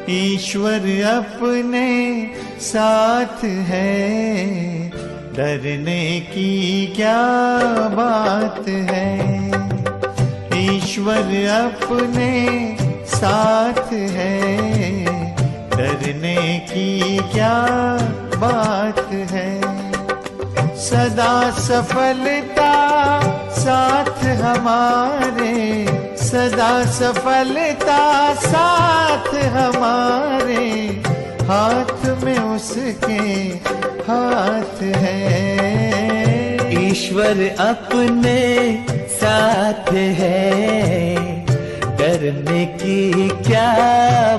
ईश्वर अपने साथ है, डरने की क्या बात है। ईश्वर अपने साथ है, डरने की क्या बात है। सदा सफलता साथ हमारे, सदा सफलता साथ हमारे, हाथ में उसके हाथ है। ईश्वर अपने साथ है, डरने की क्या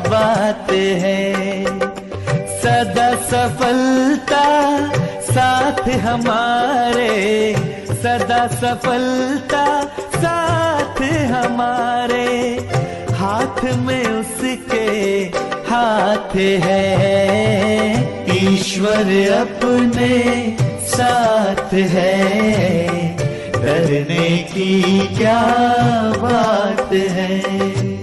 बात है। सदा सफलता साथ हमारे, सदा सफलता साथ हमारे, हाथ में उसके हाथ है। ईश्वर अपने साथ है, डरने की क्या बात है।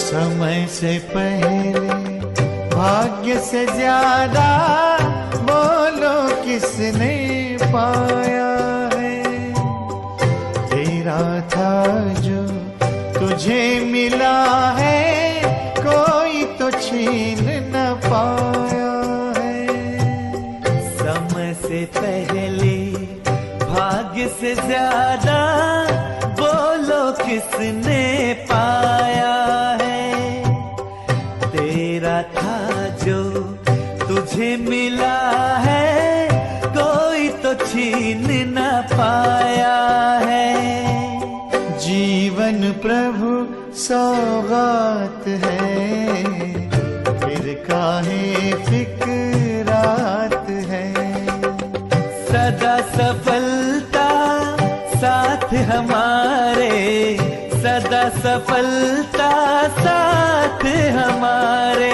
समय से पहले भाग्य से ज्यादा बोलो किसने पाया है। तेरा था जो तुझे मिला है, कोई तो छीन न पाया है। समय से पहले भाग्य से ज्यादा बोलो किसने पाया है। तेरा था जो तुझे मिला है, कोई तो छीन न पाया है। जीवन प्रभु सौगात है, फिर काहे फिक्रात है। सदा सफलता साथ हमारे, सदा सफलता साथ हमारे,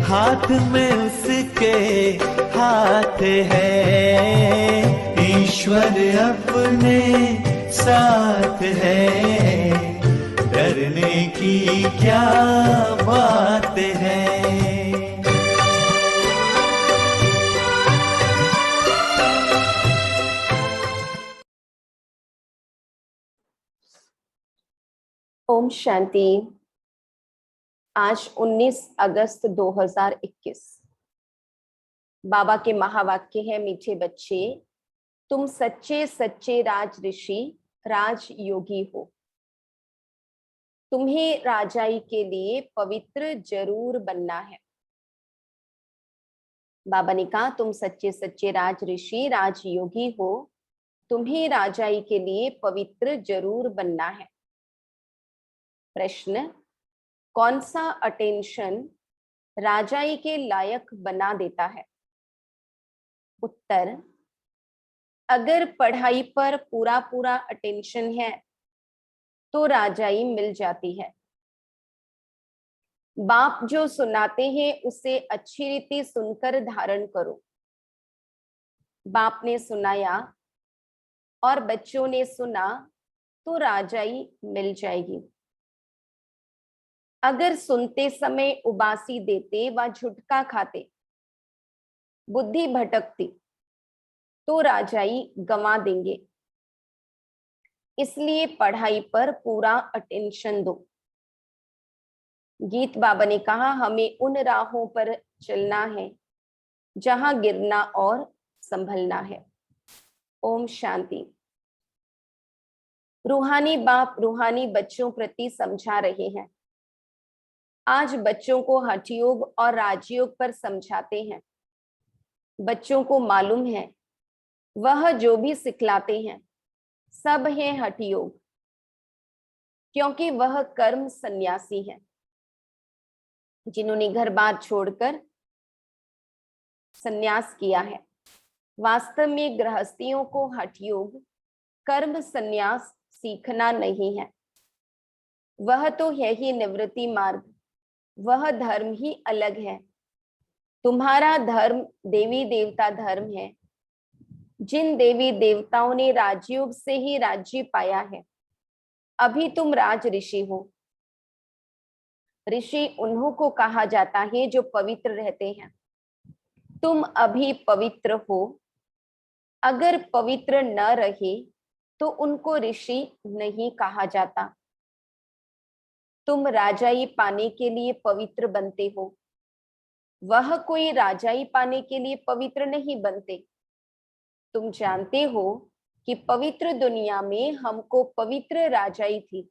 हाथ में उसके हाथ है। ईश्वर अपने साथ है, डरने की क्या बात है। ओम शांति। आज 19 अगस्त 2021। बाबा के महावाक्य है, मीठे बच्चे तुम सच्चे सच्चे राज ऋषि राज योगी हो। तुम्हें राजाई के लिए पवित्र जरूर बनना है। बाबा ने कहा तुम सच्चे सच्चे राज ऋषि राज योगी हो, तुम्हें राजाई के लिए पवित्र जरूर बनना है। प्रश्न, कौन सा अटेंशन राजाई के लायक बना देता है? उत्तर, अगर पढ़ाई पर पूरा पूरा अटेंशन है तो राजाई मिल जाती है। बाप जो सुनाते हैं उसे अच्छी रीति सुनकर धारण करो। बाप ने सुनाया और बच्चों ने सुना तो राजाई मिल जाएगी। अगर सुनते समय उबासी देते व झुटका खाते, बुद्धि भटकती, तो राजाई गंवा देंगे। इसलिए पढ़ाई पर पूरा अटेंशन दो। गीत बाबा ने कहा हमें उन राहों पर चलना है जहां गिरना और संभलना है। ओम शांति। रूहानी बाप रूहानी बच्चों प्रति समझा रहे हैं। आज बच्चों को हठयोग और राजयोग पर समझाते हैं। बच्चों को मालूम है वह जो भी सिखलाते हैं सब है हठयोग, क्योंकि वह कर्म सन्यासी है जिन्होंने घर बार छोड़कर सन्यास किया है। वास्तव में गृहस्थियों को हठ योग, कर्म संन्यास सीखना नहीं है। वह तो है ही निवृत्ति मार्ग, वह धर्म ही अलग है। तुम्हारा धर्म देवी देवता धर्म है। जिन देवी देवताओं ने राजयोग से ही राज्य पाया है, अभी तुम राज ऋषि हो। ऋषि उन्हों को कहा जाता है जो पवित्र रहते हैं। तुम अभी पवित्र हो। अगर पवित्र न रहे तो उनको ऋषि नहीं कहा जाता। तुम राजाई पाने के लिए पवित्र बनते हो, वह कोई राजाई पाने के लिए पवित्र नहीं बनते। तुम जानते हो कि पवित्र दुनिया में हमको पवित्र राजाई थी।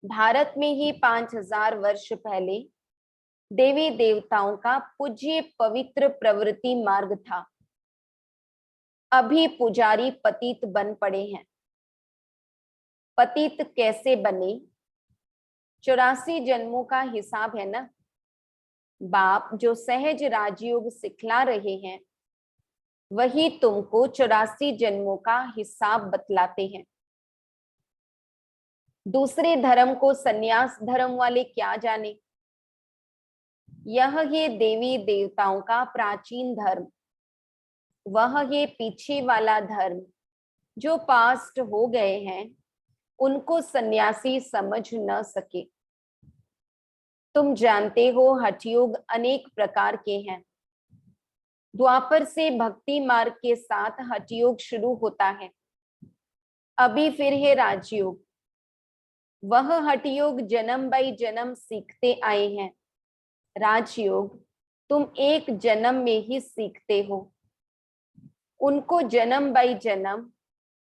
भारत में ही 5000 वर्ष पहले देवी देवताओं का पूज्य पवित्र प्रवृत्ति मार्ग था। अभी पुजारी पतित बन पड़े हैं। पतित कैसे बने? 84 जन्मों का हिसाब है ना। बाप जो सहज राजयोग सिखला रहे हैं, वही तुमको 84 जन्मों का हिसाब बतलाते हैं। दूसरे धर्म को सन्यास धर्म वाले क्या जाने। यह ये देवी देवताओं का प्राचीन धर्म, वह ये पीछे वाला धर्म जो पास्ट हो गए हैं, उनको सन्यासी समझ न सके। तुम जानते हो हठ योग अनेक प्रकार के हैं। द्वापर से भक्ति मार्ग के साथ हठ योग शुरू होता है। अभी फिर है राजयोग। वह हठ योग जन्म बाई जन्म सीखते आए हैं। राजयोग तुम एक जन्म में ही सीखते हो। उनको जन्म बाई जन्म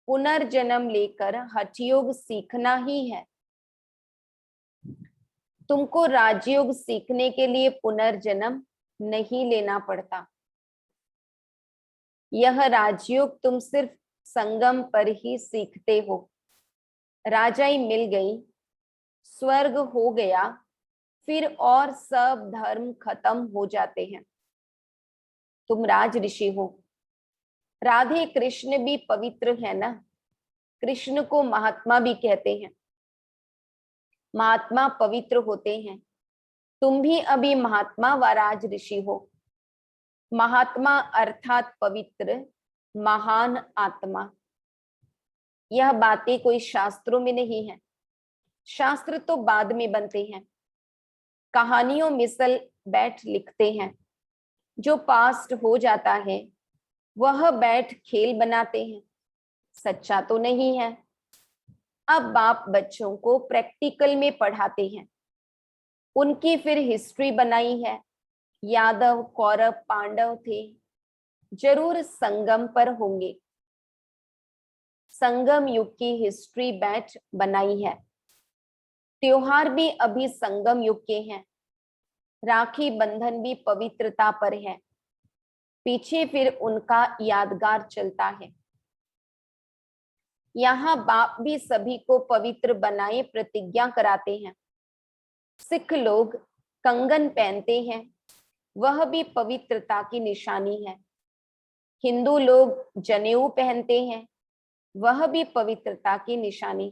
पुनर्जन्म लेकर हठ योग सीखना ही है। तुमको राजयोग सीखने के लिए पुनर्जन्म नहीं लेना पड़ता। यह राजयोग तुम सिर्फ संगम पर ही सीखते हो। राजाई मिल गई, स्वर्ग हो गया, फिर और सब धर्म खत्म हो जाते हैं। तुम राज ऋषि हो। राधे कृष्ण भी पवित्र है ना। कृष्ण को महात्मा भी कहते हैं। महात्मा पवित्र होते हैं। तुम भी अभी महात्मा व राज ऋषि हो। महात्मा अर्थात पवित्र, महान आत्मा। यह बातें कोई शास्त्रों में नहीं है। शास्त्र तो बाद में बनते हैं। कहानियों मिसल बैठ लिखते हैं। जो पास्ट हो जाता है वह बैठ खेल बनाते हैं। सच्चा तो नहीं है। अब बाप बच्चों को प्रैक्टिकल में पढ़ाते हैं। उनकी फिर हिस्ट्री बनाई है। यादव, कौरव, पांडव थे, जरूर संगम पर होंगे। संगम युग की हिस्ट्री बैच बनाई है। त्योहार भी अभी संगम युग के हैं। राखी बंधन भी पवित्रता पर है। पीछे फिर उनका यादगार चलता है। यहाँ बाप भी सभी को पवित्र बनाए प्रतिज्ञा कराते हैं। सिख लोग कंगन पहनते हैं, वह भी पवित्रता की निशानी है। हिंदू लोग जनेऊ पहनते हैं, वह भी पवित्रता की निशानी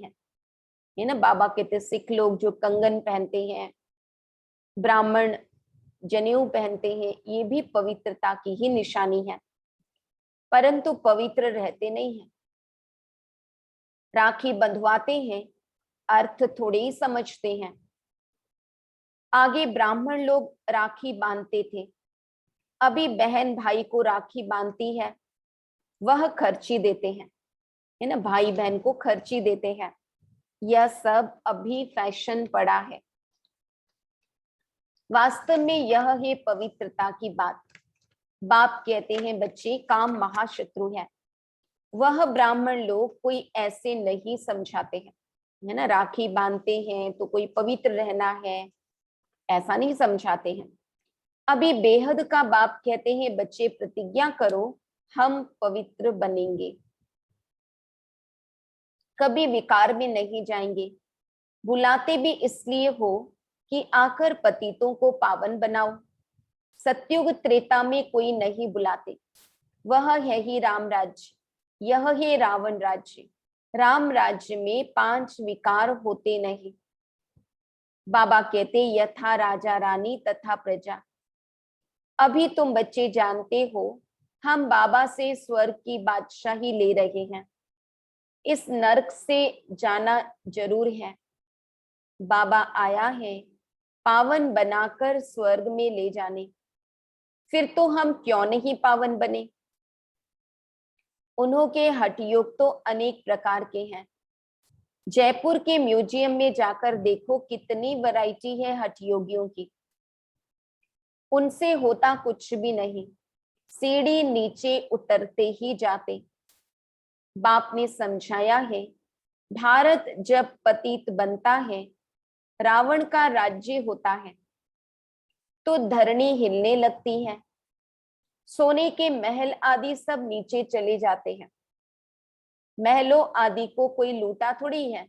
है ना। बाबा कहते सिख लोग जो कंगन पहनते हैं, ब्राह्मण जनेऊ पहनते हैं, ये भी पवित्रता की ही निशानी है, परंतु पवित्र रहते नहीं हैं। राखी बंधवाते हैं, अर्थ थोड़े ही समझते हैं। आगे ब्राह्मण लोग राखी बांधते थे, अभी बहन भाई को राखी बांधती है, वह खर्ची देते हैं, है ना। भाई बहन को खर्ची देते हैं। यह सब अभी फैशन पड़ा है। वास्तव में यह है पवित्रता की बात। बाप कहते हैं बच्चे, काम महाशत्रु है। वह ब्राह्मण लोग कोई ऐसे नहीं समझाते हैं, है ना। राखी बांधते हैं तो कोई पवित्र रहना है, ऐसा नहीं समझाते हैं। अभी बेहद का बाप कहते हैं बच्चे प्रतिज्ञा करो, हम पवित्र बनेंगे, कभी विकार में नहीं जाएंगे। बुलाते भी इसलिए हो कि आकर पतितों को पावन बनाओ। सत्युग त्रेता में कोई नहीं बुलाते, वह है ही राम राज्य, यह है रावण राज्य। राम राज्य में 5 विकार होते नहीं। बाबा कहते यथा राजा रानी तथा प्रजा। अभी तुम बच्चे जानते हो, हम बाबा से स्वर्ग की बादशाही ले रहे हैं। इस नरक से जाना जरूर है। बाबा आया है पावन बनाकर स्वर्ग में ले जाने। फिर तो हम क्यों नहीं पावन बने। उन्हों के हठ योग तो अनेक प्रकार के हैं। जयपुर के म्यूजियम में जाकर देखो, कितनी वैरायटी है हठ योगियों की। उनसे होता कुछ भी नहीं, सीढ़ी नीचे उतरते ही जाते। बाप ने समझाया है, भारत जब पतित बनता है, रावण का राज्य होता है, तो धरणी हिलने लगती है। सोने के महल आदि सब नीचे चले जाते हैं। महलों आदि को कोई लूटा थोड़ी है,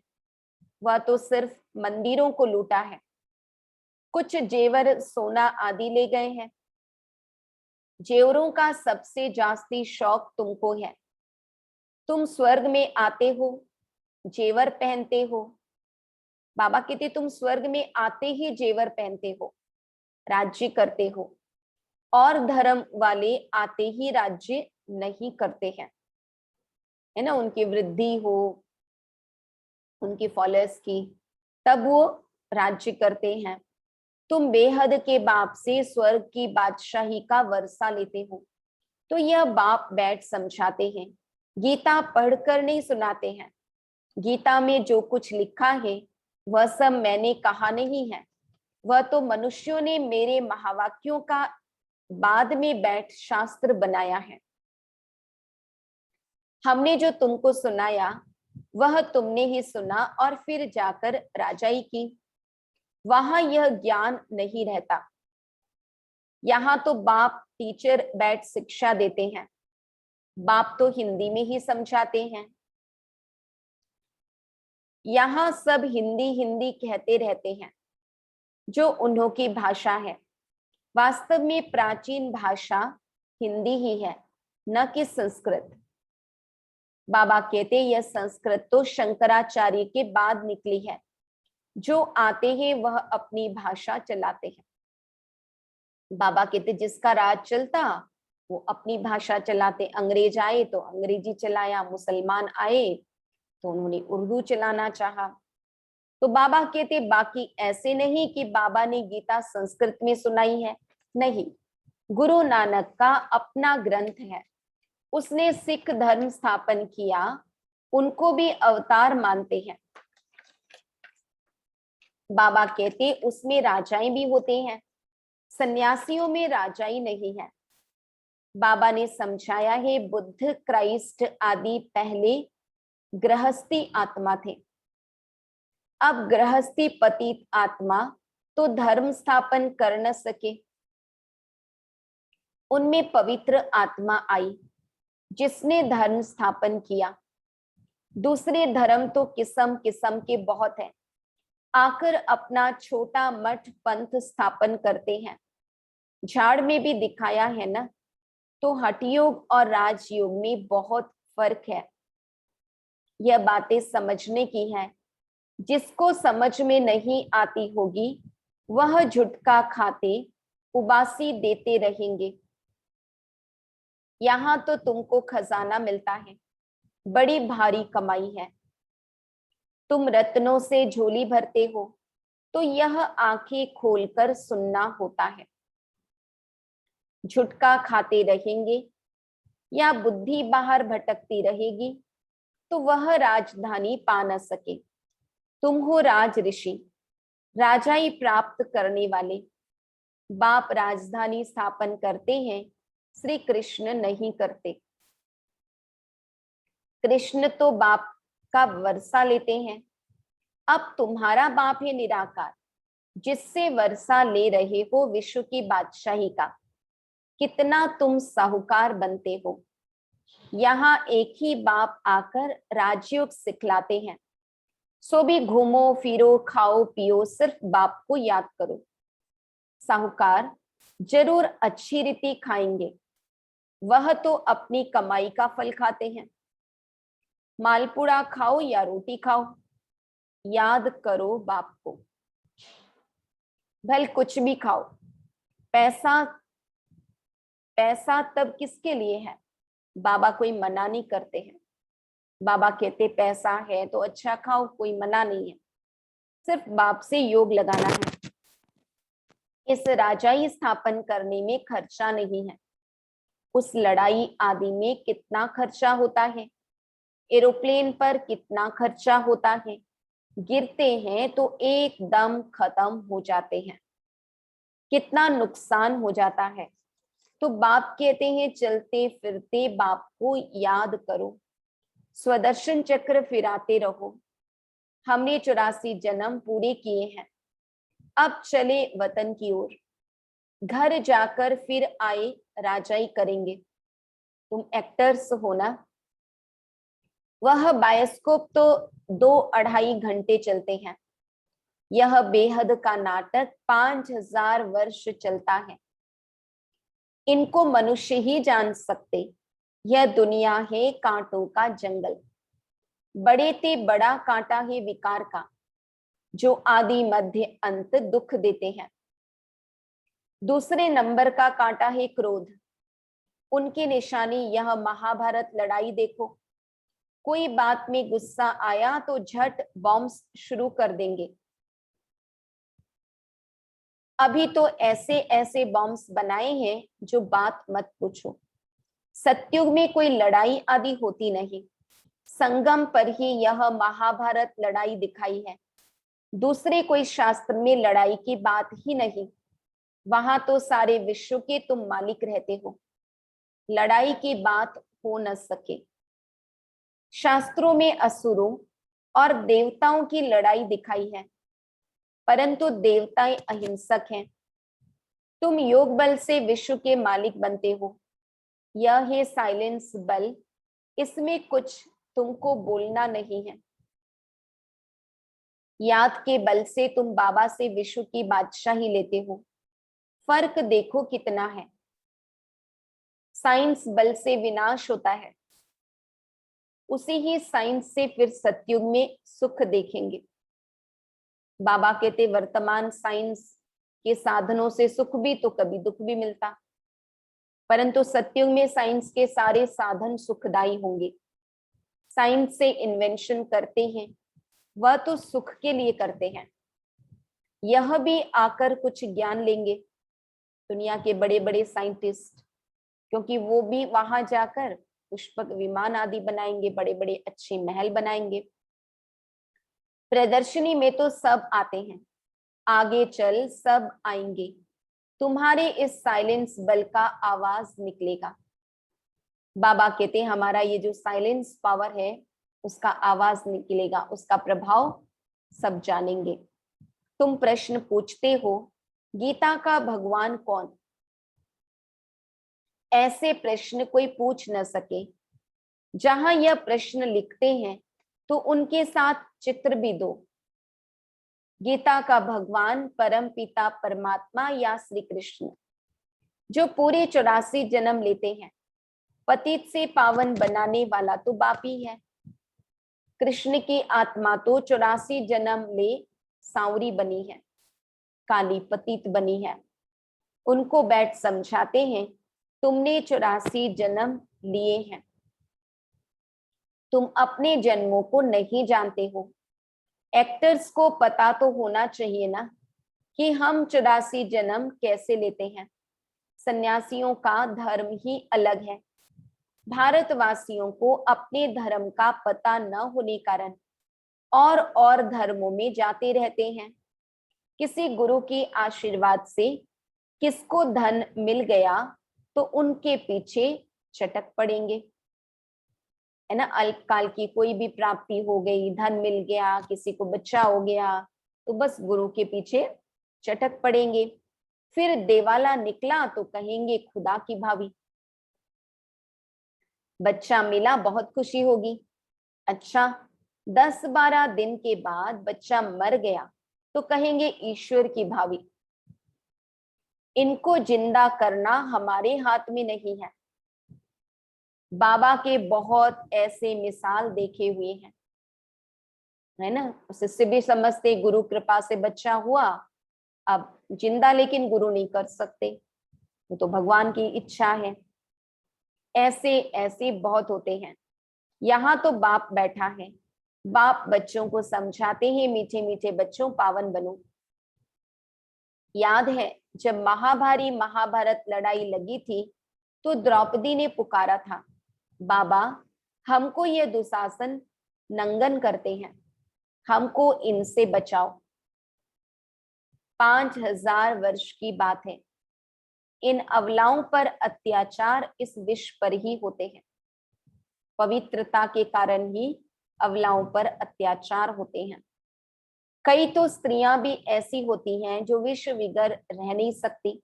वह तो सिर्फ मंदिरों को लूटा है। कुछ जेवर सोना आदि ले गए हैं। जेवरों का सबसे जास्ती शौक तुमको है। तुम स्वर्ग में आते हो, जेवर पहनते हो। बाबा कहते तुम स्वर्ग में आते ही जेवर पहनते हो, राज्य करते हो। और धर्म वाले आते ही राज्य नहीं करते हैं, है ना। उनकी वृद्धि हो, उनकी फॉलोअर्स की, तब वो राज्य करते हैं। तुम बेहद के बाप से स्वर्ग की बादशाही का वर्षा लेते हो। तो यह बाप बैठ समझाते हैं, गीता पढ़कर नहीं सुनाते हैं। गीता में जो कुछ लिखा है वह सब मैंने कहा नहीं है, वह तो मनुष्यों ने मेरे महावाक्यों का बाद में बैठ शास्त्र बनाया है। हमने जो तुमको सुनाया वह तुमने ही सुना और फिर जाकर राजाई की। वहां यह ज्ञान नहीं रहता। यहाँ तो बाप टीचर बैठ शिक्षा देते हैं। बाप तो हिंदी में ही समझाते हैं। यहाँ सब हिंदी हिंदी कहते रहते हैं, जो उन्हों की भाषा है। वास्तव में प्राचीन भाषा हिंदी ही है, न कि संस्कृत। बाबा कहते यह संस्कृत तो शंकराचार्य के बाद निकली है। जो आते हैं वह अपनी भाषा चलाते हैं। बाबा कहते जिसका राज चलता वो अपनी भाषा चलाते। अंग्रेज आए तो अंग्रेजी चलाया, मुसलमान आए तो उन्होंने उर्दू चलाना चाहा। तो बाबा कहते बाकी ऐसे नहीं कि बाबा ने गीता संस्कृत में सुनाई है, नहीं। गुरु नानक का अपना ग्रंथ है, उसने सिख धर्म स्थापन किया, उनको भी अवतार मानते हैं। बाबा कहते उसमें राजाएं भी होते हैं, सन्यासियों में राजाई नहीं है। बाबा ने समझाया है, बुद्ध, क्राइस्ट आदि पहले गृहस्थी आत्मा थे। अब गृहस्थी पतित आत्मा तो धर्म स्थापन कर न सके। उनमें पवित्र आत्मा आई जिसने धर्म स्थापन किया। दूसरे धर्म तो किस्म किस्म के बहुत हैं, आकर अपना छोटा मठ पंथ स्थापन करते हैं। झाड़ में भी दिखाया है ना। तो हठ योग और राजयोग में बहुत फर्क है। यह बातें समझने की है। जिसको समझ में नहीं आती होगी वह झुटका खाते उबासी देते रहेंगे। यहाँ तो तुमको खजाना मिलता है, बड़ी भारी कमाई है। तुम रत्नों से झोली भरते हो तो यह आंखें खोलकर सुनना होता है। झुटका खाते रहेंगे या बुद्धि बाहर भटकती रहेगी तो वह राजधानी पा न सके। तुम हो राज ऋषि, राजाई प्राप्त करने वाले। बाप राजधानी स्थापन करते हैं, श्री कृष्ण नहीं करते। कृष्ण तो बाप का वर्षा लेते हैं। अब तुम्हारा बाप है निराकार, जिससे वर्षा ले रहे हो विश्व की बादशाही का। कितना तुम साहूकार बनते हो। यहाँ एक ही बाप आकर राजयोग सिखलाते हैं। सो भी घूमो फिरो खाओ पियो, सिर्फ बाप को याद करो। साहूकार जरूर अच्छी रीति खाएंगे, वह तो अपनी कमाई का फल खाते हैं। मालपुड़ा खाओ या रोटी खाओ, याद करो बाप को। भल कुछ भी खाओ, पैसा पैसा तब किसके लिए है? बाबा कोई मना नहीं करते हैं। बाबा कहते पैसा है तो अच्छा खाओ, कोई मना नहीं है, सिर्फ बाप से योग लगाना है। इस राजाई स्थापन करने में खर्चा नहीं है। उस लड़ाई आदि में कितना खर्चा होता है, एरोप्लेन पर कितना खर्चा होता है, गिरते हैं तो एकदम खत्म हो जाते हैं, कितना नुकसान हो जाता है। तो बाप कहते हैं चलते फिरते बाप को याद करो, स्वदर्शन चक्र फिराते रहो। हमने 84 जन्म पूरे किए हैं, अब चले वतन की ओर। घर जाकर फिर आए राजाई करेंगे। तुम एक्टर्स हो ना। वह बायोस्कोप तो 2-2.5 घंटे चलते हैं, यह बेहद का नाटक 5000 वर्ष चलता है। इनको मनुष्य ही जान सकते। यह दुनिया है कांटों का जंगल, बड़े ते बड़ा कांटा है विकार का, जो आदि मध्य अंत दुख देते हैं। दूसरे नंबर का कांटा है क्रोध, उनकी निशानी यह महाभारत लड़ाई देखो। कोई बात में गुस्सा आया तो झट बॉम्ब शुरू कर देंगे। अभी तो ऐसे ऐसे बॉम्ब्स बनाए हैं जो बात मत पूछो। सत्युग में कोई लड़ाई आदि होती नहीं, संगम पर ही यह महाभारत लड़ाई दिखाई है। दूसरे कोई शास्त्र में लड़ाई की बात ही नहीं। वहां तो सारे विश्व के तुम मालिक रहते हो, लड़ाई की बात हो न सके। शास्त्रों में असुरों और देवताओं की लड़ाई दिखाई है, परंतु देवताएं अहिंसक हैं। तुम योग बल से विश्व के मालिक बनते हो। यह है साइलेंस बल, इसमें कुछ तुमको बोलना नहीं है। याद के बल से तुम बाबा से विश्व की बादशाही लेते हो। फर्क देखो कितना है। साइंस बल से विनाश होता है, उसी ही साइंस से फिर सतयुग में सुख देखेंगे। बाबा कहते वर्तमान साइंस के साधनों से सुख भी तो कभी दुख भी मिलता, परंतु सतयुग में साइंस के सारे साधन सुखदायी होंगे। साइंस से इन्वेंशन करते हैं, वह तो सुख के लिए करते हैं। यह भी आकर कुछ ज्ञान लेंगे दुनिया के बड़े बड़े साइंटिस्ट, क्योंकि वो भी वहां जाकर पुष्पक विमान आदि बनाएंगे, बड़े बड़े अच्छे महल बनाएंगे। प्रदर्शनी में तो सब आते हैं, आगे चल सब आएंगे। तुम्हारे इस साइलेंस बल का आवाज निकलेगा। बाबा कहते हैं हमारा ये जो साइलेंस पावर है उसका आवाज निकलेगा, उसका प्रभाव सब जानेंगे। तुम प्रश्न पूछते हो गीता का भगवान कौन? ऐसे प्रश्न कोई पूछ न सके। जहां यह प्रश्न लिखते हैं तो उनके साथ चित्र भी दो। गीता का भगवान परम पिता परमात्मा या श्री कृष्ण, जो पूरे 84 जन्म लेते हैं। पतित से पावन बनाने वाला तो बाप ही है। कृष्ण की आत्मा तो 84 जन्म ले सांवरी बनी है, काली पतित बनी है। उनको बैठ समझाते हैं तुमने 84 जन्म लिए हैं, तुम अपने जन्मों को नहीं जानते हो। एक्टर्स को पता तो होना चाहिए ना कि हम 84 जन्म कैसे लेते हैं। सन्यासियों का धर्म ही अलग है। भारतवासियों को अपने धर्म का पता न होने कारण और धर्मों में जाते रहते हैं। किसी गुरु के आशीर्वाद से किसको धन मिल गया तो उनके पीछे चटक पड़ेंगे, है ना। अल्पकाल की कोई भी प्राप्ति हो गई, धन मिल गया, किसी को बच्चा हो गया, तो बस गुरु के पीछे चटक पड़ेंगे। फिर देवाला निकला तो कहेंगे खुदा की भाभी। बच्चा मिला, बहुत खुशी होगी। अच्छा 10-12 दिन के बाद बच्चा मर गया तो कहेंगे ईश्वर की भावी। इनको जिंदा करना हमारे हाथ में नहीं है। बाबा के बहुत ऐसे मिसाल देखे हुए हैं, है ना। उससे भी समझते गुरु कृपा से बच्चा हुआ, अब जिंदा लेकिन गुरु नहीं कर सकते, वो तो भगवान की इच्छा है। ऐसे ऐसे बहुत होते हैं। यहाँ तो बाप बैठा है, बाप बच्चों को समझाते हैं, मीठे मीठे बच्चों पावन बनो। याद है जब महाभारी महाभारत लड़ाई लगी थी तो द्रौपदी ने पुकारा था, बाबा हमको ये दुशासन नंगन करते हैं, हमको इनसे बचाओ। 5000 वर्ष की बात है। इन अवलाओं पर अत्याचार इस विश्व पर ही होते हैं, पवित्रता के कारण ही अवलाओं पर अत्याचार होते हैं। कई तो स्त्रियां भी ऐसी होती हैं जो विष विगर रह नहीं सकती,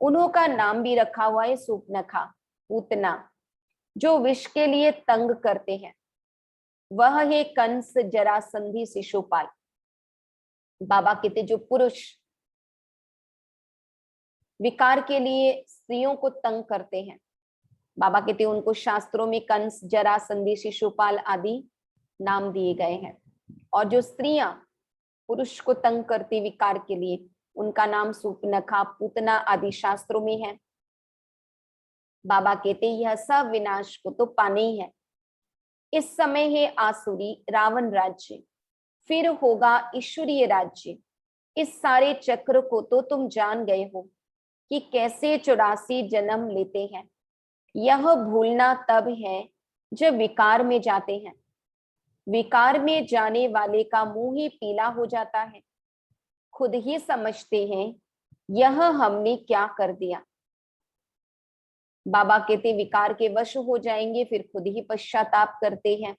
उन्हों का नाम भी रखा हुआ है सूपनखा, पूतना, जो विष के लिए तंग करते हैं। वह है कंस, जरासंधी, शिशुपाल। बाबा कहते जो पुरुष विकार के लिए स्त्रियों को तंग करते हैं, बाबा कहते उनको शास्त्रों में कंस, जरासंधी, शिशुपाल आदि नाम दिए गए हैं। और जो स्त्रियां पुरुष को तंग करती विकार के लिए, उनका नाम सूपनखा, पूतना आदि शास्त्रों में है। बाबा कहते यह सब विनाश को तो पाने ही है। इस समय है आसुरी रावण राज्य, फिर होगा ईश्वरीय राज्य। इस सारे चक्र को तो तुम जान गए हो कि कैसे 84 जन्म लेते हैं। यह भूलना तब है जब विकार में जाते हैं। विकार में जाने वाले का मुंह ही पीला हो जाता है, खुद ही समझते हैं यह हमने क्या कर दिया। बाबा कहते विकार के वश हो जाएंगे, फिर खुद ही पश्चाताप करते हैं।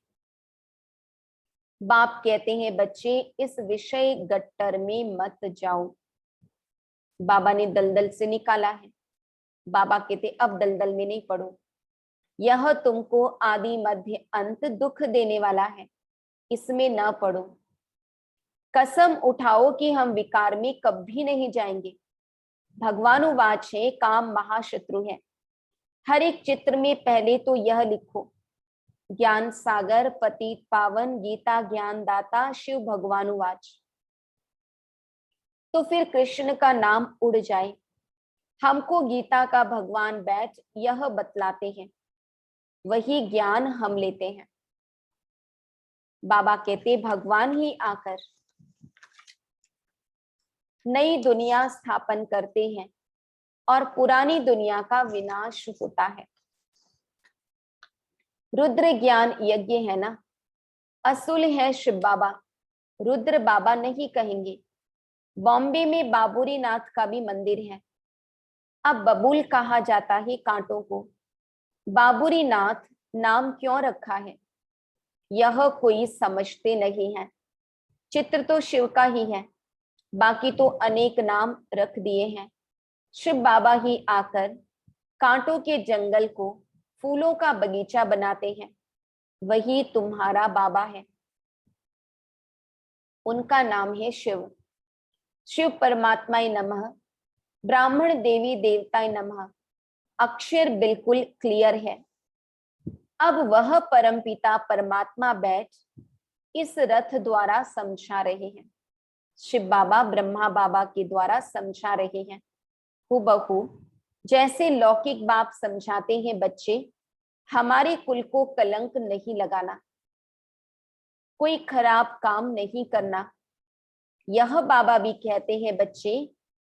बाप कहते हैं बच्चे इस विषय गट्टर में मत जाओ। बाबा ने दलदल से निकाला है, बाबा कहते अब दलदल में नहीं पड़ो, यह तुमको आदि मध्य अंत दुख देने वाला है, इसमें न पड़ो। कसम उठाओ कि हम विकार में कभी नहीं जाएंगे। भगवान उवाच है काम महाशत्रु है। हर एक चित्र में पहले तो यह लिखो, ज्ञान सागर पतित पावन गीता ज्ञान दाता शिव भगवान उवाच। तो फिर कृष्ण का नाम उड़ जाए। हमको गीता का भगवान बैठ यह बतलाते हैं, वही ज्ञान हम लेते हैं। बाबा कहते भगवान ही आकर नई दुनिया स्थापन करते हैं और पुरानी दुनिया का विनाश होता है। रुद्र ज्ञान यज्ञ है ना, असुल है शिव बाबा, रुद्र बाबा नहीं कहेंगे। बॉम्बे में बाबूरी नाथ का भी मंदिर है। अब बबूल कहा जाता है कांटों को। बाबूरी नाथ नाम क्यों रखा है यह कोई समझते नहीं है। चित्र तो शिव का ही है, बाकी तो अनेक नाम रख दिए हैं। शिव बाबा ही आकर कांटों के जंगल को फूलों का बगीचा बनाते हैं, वही तुम्हारा बाबा है। उनका नाम है शिव। शिव परमात्माय नमः, ब्राह्मण देवी देवताय नमः। अक्षर बिल्कुल क्लियर है। अब वह परमपिता परमात्मा बैठ इस रथ द्वारा समझा रहे हैं। शिव बाबा ब्रह्मा बाबा के द्वारा समझा रहे हैं, हुबहू जैसे लौकिक बाप समझाते हैं। बच्चे हमारे कुल को कलंक नहीं लगाना, कोई खराब काम नहीं करना। यह बाबा भी कहते हैं बच्चे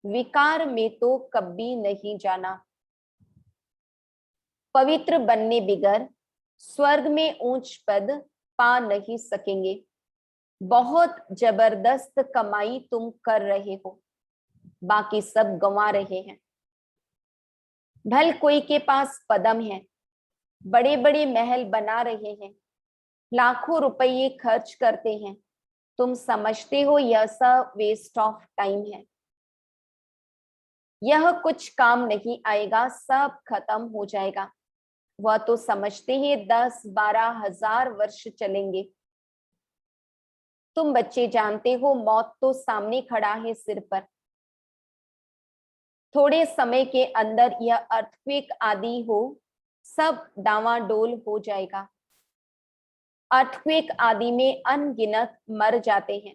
विकार में तो कभी नहीं जाना। पवित्र बनने बिगर स्वर्ग में ऊंच पद पा नहीं सकेंगे। बहुत जबरदस्त कमाई तुम कर रहे हो, बाकी सब गंवा रहे हैं। भल कोई के पास पदम है, बड़े बड़े महल बना रहे हैं, लाखों रुपये खर्च करते हैं, तुम समझते हो यह सब वेस्ट ऑफ टाइम है। यह कुछ काम नहीं आएगा, सब खत्म हो जाएगा। वह तो समझते हैं 10-12 हजार वर्ष चलेंगे। तुम बच्चे जानते हो मौत तो सामने खड़ा है सिर पर। थोड़े समय के अंदर यह अर्थक्वेक आदि हो सब डावाडोल हो जाएगा। अर्थक्वेक आदि में अनगिनत मर जाते हैं।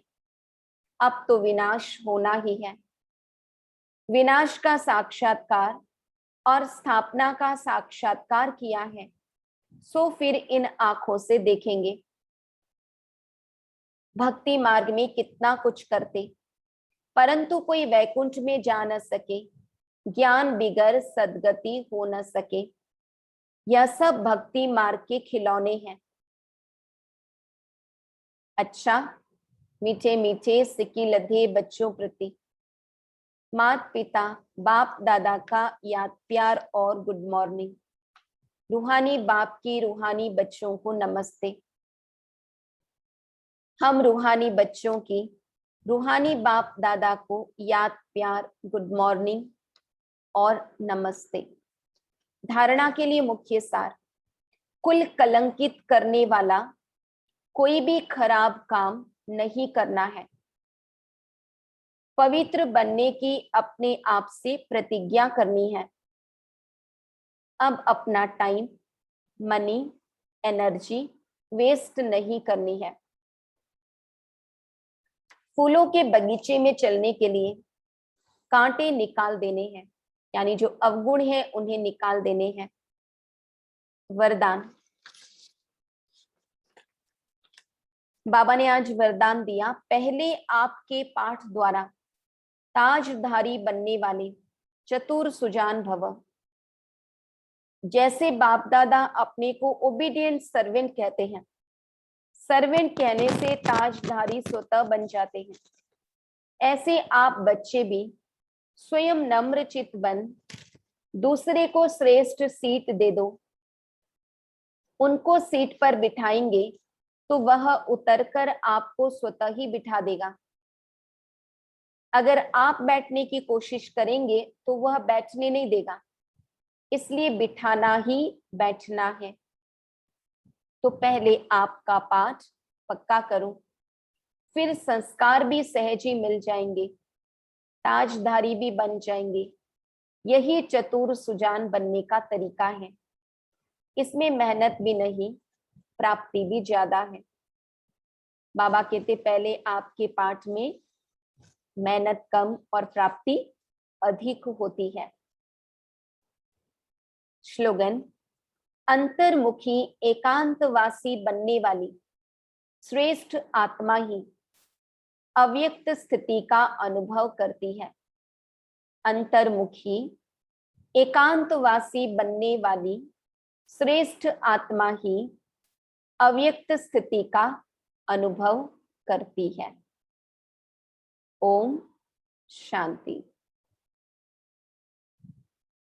अब तो विनाश होना ही है। विनाश का साक्षात्कार और स्थापना का साक्षात्कार किया है, सो फिर इन आंखों से देखेंगे। भक्ति मार्ग में कितना कुछ करते, परंतु कोई वैकुंठ में जा न सके, ज्ञान बिगर सदगति हो न सके। यह सब भक्ति मार्ग के खिलौने हैं। अच्छा, मीठे मीठे सिक्की लधे बच्चों प्रति माता पिता बाप दादा का याद प्यार और गुड मॉर्निंग। रूहानी बाप की रूहानी बच्चों को नमस्ते। हम रूहानी बच्चों की रूहानी बाप दादा को याद प्यार गुड मॉर्निंग और नमस्ते। धारणा के लिए मुख्य सार, कुल कलंकित करने वाला कोई भी खराब काम नहीं करना है। पवित्र बनने की अपने आप से प्रतिज्ञा करनी है। अब अपना टाइम, मनी, एनर्जी वेस्ट नहीं करनी है। फूलों के बगीचे में चलने के लिए कांटे निकाल देने हैं, यानी जो अवगुण है उन्हें निकाल देने हैं। वरदान, बाबा ने आज वरदान दिया, पहले आपके पाठ द्वारा ताजधारी बनने वाले चतुर सुजान भव। जैसे बाप दादा अपने को ओबीडियंट सर्वेंट कहते हैं, सर्वेंट कहने से ताजधारी स्वतः बन जाते हैं, ऐसे आप बच्चे भी स्वयं नम्र चित बन दूसरे को श्रेष्ठ सीट दे दो। उनको सीट पर बिठाएंगे तो वह उतरकर आपको स्वतः ही बिठा देगा। अगर आप बैठने की कोशिश करेंगे तो वह बैठने नहीं देगा, इसलिए बिठाना ही बैठना है। तो पहले आपका पाठ पक्का करो, फिर संस्कार भी सहज ही मिल जाएंगे, ताजधारी भी बन जाएंगे। यही चतुर सुजान बनने का तरीका है। इसमें मेहनत भी नहीं, प्राप्ति भी ज्यादा है। बाबा कहते पहले आपके पाठ में मेहनत कम और प्राप्ति अधिक होती है। स्लोगन, अंतर्मुखी एकांतवासी बनने वाली श्रेष्ठ आत्मा ही अव्यक्त स्थिति का अनुभव करती है। अंतर्मुखी एकांतवासी बनने वाली श्रेष्ठ आत्मा ही अव्यक्त स्थिति का अनुभव करती है। ओम शांति।